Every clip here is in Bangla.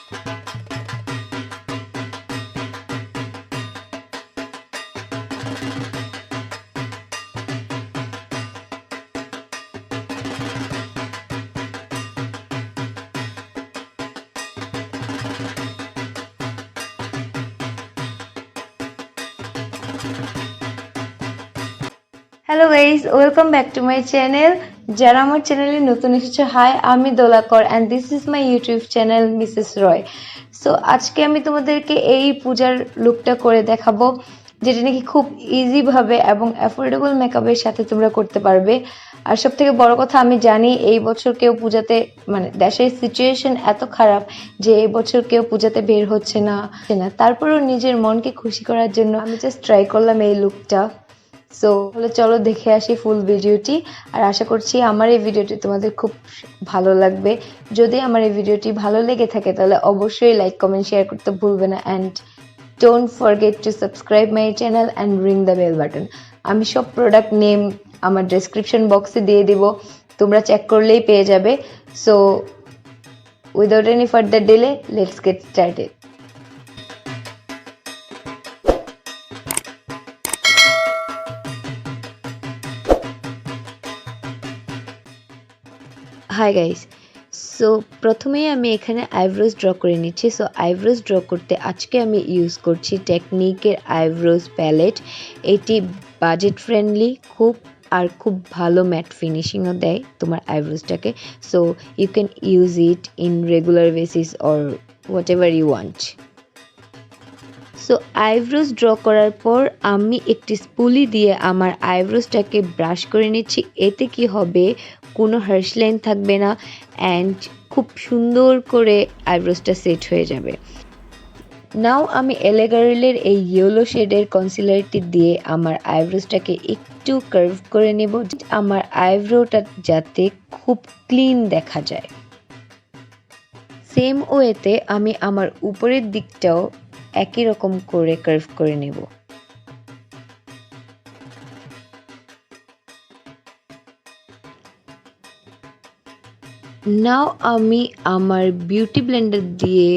Hello guys, welcome back to my channel. যারা আমার চ্যানেলে নতুন এসেছো, হাই, আমি দোলাকর and this is my YouTube channel Mrs.Roy. So আজকে আমি তোমাদেরকে এই পূজার লুকটা করে দেখাবো, যেটা নাকি খুব ইজি ভাবে এবং অ্যাফোর্ডেবল মেকআপের সাথে তোমরা করতে পারবে। আর সবথেকে বড় কথা, আমি জানি এই বছর কেউ পূজাতে মানে দেশের সিচুয়েশন এত খারাপ যে এই বছর কেউ পূজাতে বের হচ্ছে না, তারপরেও নিজের মনকে খুশি করার জন্য আমি জাস্ট ট্রাই করলাম এই লুকটা। সো চলো দেখে আসি ফুল ভিডিওটি। আর আশা করছি আমার এই ভিডিওটি তোমাদের খুব ভালো লাগবে। যদি আমার এই ভিডিওটি ভালো লেগে থাকে তাহলে অবশ্যই লাইক, কমেন্ট, শেয়ার করতে ভুলবে না and don't forget to subscribe my channel and ring the bell button. আমি সব প্রোডাক্ট নেম আমার ডেসক্রিপশন বক্সে দিয়ে দিব, তোমরা চেক করলেই পেয়ে যাবে। So without any further delay let's get started. Hi guys, so প্রথমেই আমি এখানে আইব্রোজ ড্র করে নিচ্ছি। সো আইব্রোজ ড্র করতে আজকে আমি ইউজ করছি টেকনিকের আইব্রোজ প্যালেট। এটি বাজেট ফ্রেন্ডলি খুব ভালো ম্যাট ফিনিশিংও দেয় তোমার আইব্রোজটাকে। So you can use it in regular basis or whatever you want. So eyebrows draw করার পর আমি একটি স্পুলি দিয়ে আমার আইব্রোজটাকে ব্রাশ করে নিচ্ছি। এতে কি হবে, কোনো হার্শ লাইন থাকবে না অ্যান্ড খুব সুন্দর করে আইব্রোজটা সেট হয়ে যাবে। নাও আমি এলেগারেলের এই ইয়েলো শেডের কনসিলারটি দিয়ে আমার আইব্রোজটাকে একটু কার্ভ করে নেব, আমার আইব্রোটা যাতে খুব ক্লিন দেখা যায়। সেম ওয়েতে আমি আমার উপরের দিকটাও একই রকম করে কার্ভ করে নেব। নাও আমি আমার বিউটি ব্লেন্ডার দিয়ে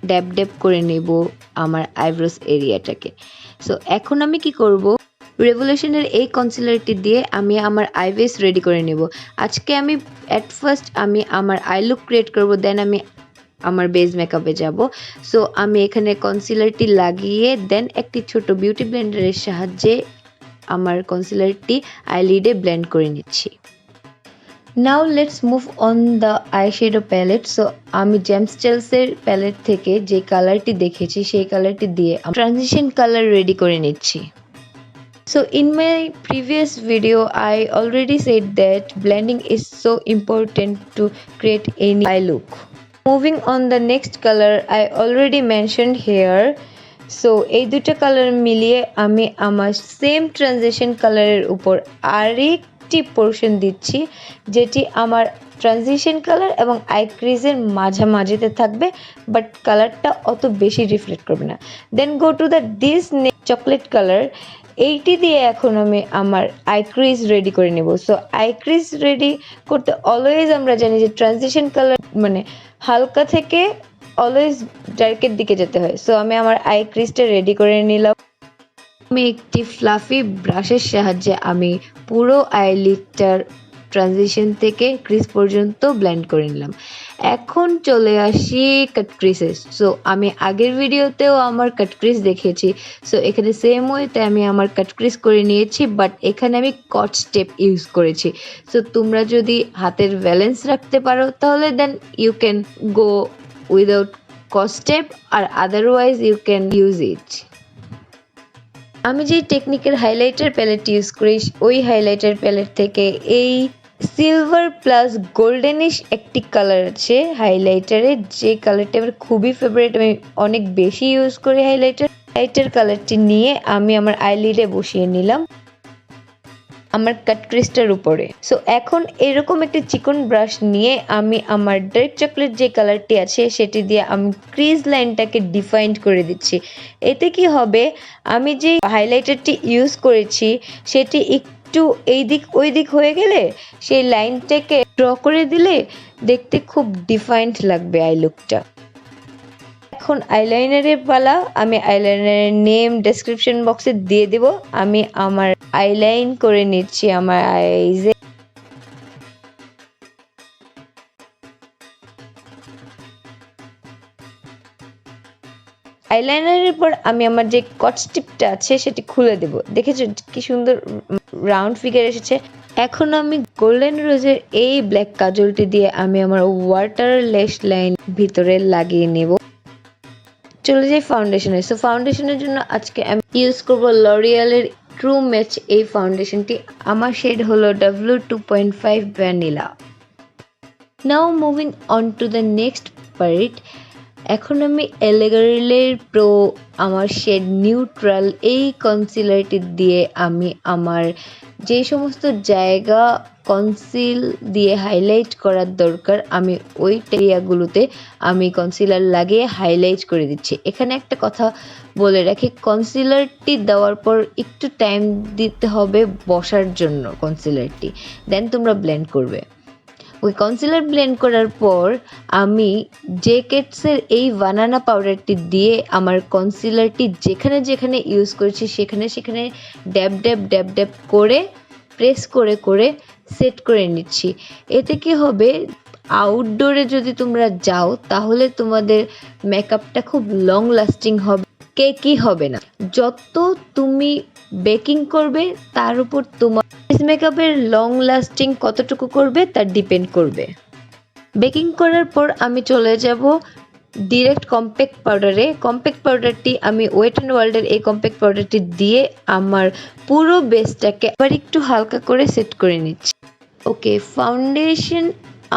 ড্যাব ড্যাব করে নেব আমার আইব্রোস এরিয়াটাকে। সো এখন আমি কি করব, রেভলিউশনের এই কনসিলারটি দিয়ে আমি আমার আইবেস রেডি করে নেব। আজকে আমি অ্যাট ফার্স্ট আমি আমার আই লুক ক্রিয়েট করব, দেন আমি আমার বেস মেকআপে যাব। সো আমি এখানে কনসিলারটি লাগিয়ে দেন একটি ছোট বিউটি ব্লেন্ডারের সাহায্যে আমার কনসিলারটি আইলিডে ব্লেন্ড করে নিচ্ছি। Now let's move on the eyeshadow palette. So আমি জেমস্টেলসের প্যালেট থেকে যে কালারটি দেখেছি সেই কালারটি দিয়ে ট্রানজিশন কালার রেডি করে নিচ্ছি। So in my previous video I already said that blending is so important to create any eye look. Moving on the next color I already mentioned here. So এই দুটো কালার মিলিয়ে আমি আমার সেম ট্রানজিশন কালারের উপর আরেকটি পোর্শন দিচ্ছি, যেটি আমার ট্রানজিশন কালার এবং আই ক্রিজের মাঝামাঝিতে থাকবে, বাট কালারটা অত বেশি রিফ্লেক্ট করবে না। Then go to the this chocolate colour. এইটি দিয়ে এখন আমি আমার আই ক্রিজ রেডি করে নেব। সো আই ক্রিজ রেডি করতে অলওয়েজ আমরা জানি যে ট্রানজিশন কালার মানে হালকা থেকে অলওয়েজ ডার্কের দিকে যেতে হয়। সো আমি আমার আই ক্রিজটা রেডি করে নিলাম। আমি একটি ফ্লাফি ব্রাশের সাহায্যে আমি পুরো আইলিডটার ট্রানজিশন থেকে ক্রিজ পর্যন্ত ব্লেন্ড করে নিলাম। এখন চলে আসি কাট ক্রিজেস। সো আমি আগের ভিডিওতেও আমার কাট ক্রিজ দেখিয়েছি। সো এখানে সেম ওয়েতে আমি আমার কাট ক্রিজ করে নিয়েছি, বাট এখানে আমি কট স্টেপ ইউজ করেছি। সো তোমরা যদি হাতের ব্যালেন্স রাখতে পারো তাহলে then you can go without কট স্টেপ, আর otherwise you can use it. আমি যে টেকনিকের হাইলাইটার প্যালেট ইউজ করি ওই হাইলাইটার প্যালেট থেকে এই সিলভার প্লাস গোল্ডেনিশ একটি কালার আছে হাইলাইটারে, যে কালারটা আমার খুবই ফেভারিট, আমি অনেক বেশি ইউজ করি হাইলাইটার কালারটি নিয়ে আমি আমার আইলিডে বসিয়ে নিলাম আমার কাট ক্রিজটার উপরে। সো এখন এরকম একটা চিকন ব্রাশ নিয়ে আমি আমার ডার্ক চকলেট যে কালারটি আছে সেটি দিয়ে আমি ক্রিজ লাইনটাকে ডিফাইন্ড করে দিচ্ছি। এতে কি হবে, আমি যে হাইলাইটারটি ইউজ করেছি সেটি একটু এই দিক ওই দিক হয়ে গেলে সেই লাইনটাকে ড্র করে দিলে দেখতে খুব ডিফাইন্ড লাগবে আই লুকটা। এখন আইলাইনারের পালা। আমি আইলাইনারের নেম ডেসক্রিপশন বক্সে দিয়ে দেব। আমি আমার আইলাইন করে নিচ্ছি আমার আইজে। আইলাইনারের পর আমি আমার যে কট স্টিপটা আছে সেটি খুলে দেব। দেখেছো কি সুন্দর রাউন্ড ফিগার এসেছে। এখন আমি গোল্ডেন রোজের এই ব্ল্যাক কাজলটি দিয়ে আমি আমার ওয়াটার ল্যাশ লাইন ভিতরে লাগিয়ে নেব। চলে যাই ফাউন্ডেশনে। সো ফাউন্ডেশনের জন্য আজকে আমি ইউজ করব লরিয়ালের ট্রু ম্যাচ এই ফাউন্ডেশনটি। আমার শেড হলো W2.5 vanilla. Now moving on to the next part. এখন আমি এলেগারেলের প্রো আমার শেড নিউট্রাল এই কনসিলারটি দিয়ে আমি আমার যে সমস্ত জায়গা কনসিল দিয়ে হাইলাইট করার দরকার আমি ওই এরিয়াগুলোতে আমি কনসিলার লাগিয়ে হাইলাইট করে দিচ্ছি। এখানে একটা কথা বলে রাখি, কনসিলারটি দেওয়ার পর একটু টাইম দিতে হবে বসার জন্য কনসিলারটি, দেন তোমরা ব্লেন্ড করবে। ওই কনসিলার ব্লেন্ড করার পর আমি J.Kats'ের এই বানানা পাউডারটি দিয়ে আমার কনসিলারটি যেখানে যেখানে ইউজ করেছি সেখানে সেখানে ড্যাব ড্যাব ড্যাব ড্যাব করে প্রেস করে করে সেট করে নিচ্ছি। এতে কি হবে, আউটডোরে যদি তোমরা যাও তাহলে তোমাদের মেকআপটা খুব লং লাস্টিং হবে, কেকি হবে না। যত তুমি বেকিং করবে তার উপর তোমার মেকআপের লং লাস্টিং কতটুকু করবে তার ডিপেন্ড করবে। বেকিং করার পর আমি চলে যাব ডিরেক্ট কম্প্যাক্ট পাউডারে। কম্প্যাক্ট পাউডারটি আমি ওয়েট অ্যান্ড ওয়ার্ল্ডের এই কম্প্যাক্ট পাউডারটি দিয়ে আমার পুরো বেসটাকে আবার একটু হালকা করে সেট করে নিচ্ছি। ওকে, ফাউন্ডেশন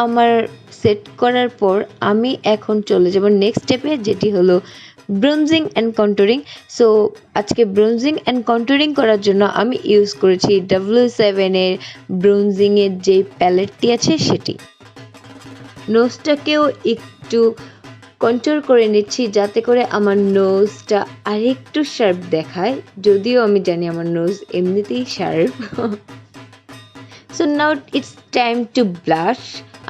আমার সেট করার পর আমি এখন চলে যাব নেক্সট স্টেপে, যেটি হলো ব্রোনজিং অ্যান্ড কন্টুরিং। সো আজকে ব্রোনজিং অ্যান্ড কন্টুরিং করার জন্য আমি ইউজ করেছি W7-এর ব্রোনজিংয়ের যে প্যালেটটি আছে সেটি। নোজটাকেও একটু কন্ট্রোল করে নিচ্ছি যাতে করে আমার নোজটা আরেকটু শার্প দেখায়, যদিও আমি জানি আমার নোজ এমনিতেই sharp. So now it's time to blush.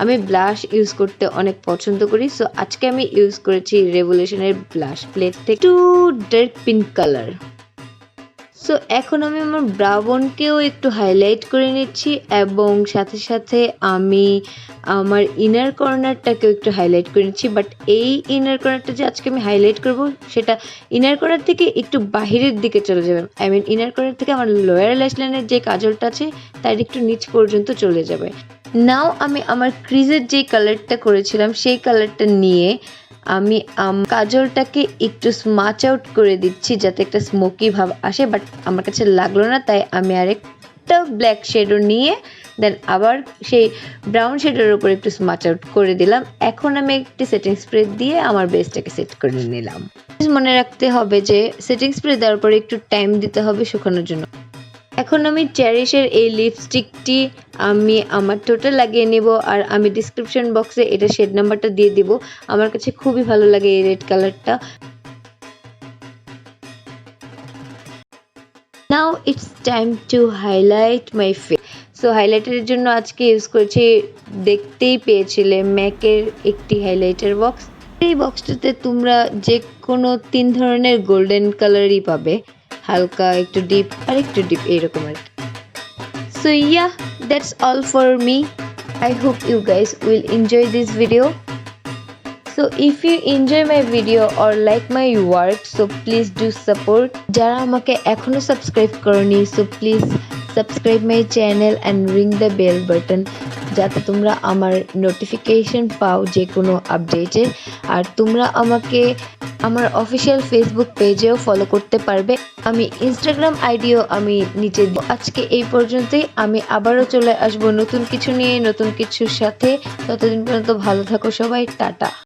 আমি ব্লাশ ইউজ করতে অনেক পছন্দ করি। সো আজকে আমি ইউজ করেছি রেভলিউশনের ব্লাশ প্লেট থেকে two dark pink colour. So এখন আমি আমার ব্রাউনকেও একটু হাইলাইট করে নিচ্ছি এবং সাথে সাথে আমি আমার ইনার কর্নারটাকেও একটু হাইলাইট করে নিচ্ছি। বাট এই ইনার কর্নারটা যে আজকে আমি হাইলাইট করব সেটা ইনার কর্নার থেকে একটু বাহিরের দিকে চলে যাবে। আই মিন ইনার কর্নার থেকে আমার লোয়ার ল্যাশ লাইনের যে কাজলটা আছে তার একটু নিচ পর্যন্ত চলে যাবে। নাও আমি আমার ক্রিজের যে কালারটা করেছিলাম সেই কালারটা নিয়ে আমি কাজলটাকে একটু স্মাচ আউট করে দিচ্ছি যাতে একটা স্মোকি ভাব আসে, বাট আমার কাছে লাগলো না, তাই আমি আরেকটা ব্ল্যাক শেডো নিয়ে দেন আবার সেই ব্রাউন শেডের উপর একটু স্মাচ আউট করে দিলাম। এখন আমি একটি সেটিং স্প্রে দিয়ে আমার বেসটাকে সেট করে নিলাম। মনে রাখতে হবে যে সেটিং স্প্রে দেওয়ার পরে একটু টাইম দিতে হবে শুকানোর জন্য। এখন আমি চেরিশের এই লিপস্টিকটি আমি আমার ঠোঁটে লাগিয়ে নেব, আর আমি ডিসক্রিপশন বক্সে এটা শেড নাম্বারটা দিয়ে দিব। আমার কাছে খুবই ভালো লাগে এই রেড কালারটা। Now it's time to highlight my face. So হাইলাইটারের জন্য আজকে ইউজ করেছি, দেখতেই পেয়েছিলে, ম্যাকের একটি হাইলাইটার বক্স। এই বক্সটাতে তোমরা যে কোনো 3 ধরনের গোল্ডেন কালারই পাবে, হালকা, একটু ডিপ আর একটু ডিপ, এইরকম আর কি। So yeah, that's all for me. I hope you guys will enjoy this video. So if you enjoy my video or like my work, so please do support. যারা আমাকে এখনো সাবস্ক্রাইব করনি, so please subscribe my channel and ring the bell button যাতে তোমরা আমার নোটিফিকেশন পাও যে কোনো আপডেটের। আর তোমরা আমাকে আমার অফিসিয়াল ফেসবুক পেজেও ফলো করতে পারবে, আমি ইনস্টাগ্রাম আইডিও আমি নিচে দিই। আজকে এই পর্যন্তই, আমি আবারও চলে আসবো নতুন কিছু নিয়ে, নতুন কিছুর সাথে। ততদিন পর্যন্ত ভালো থাকো সবাই, টাটা।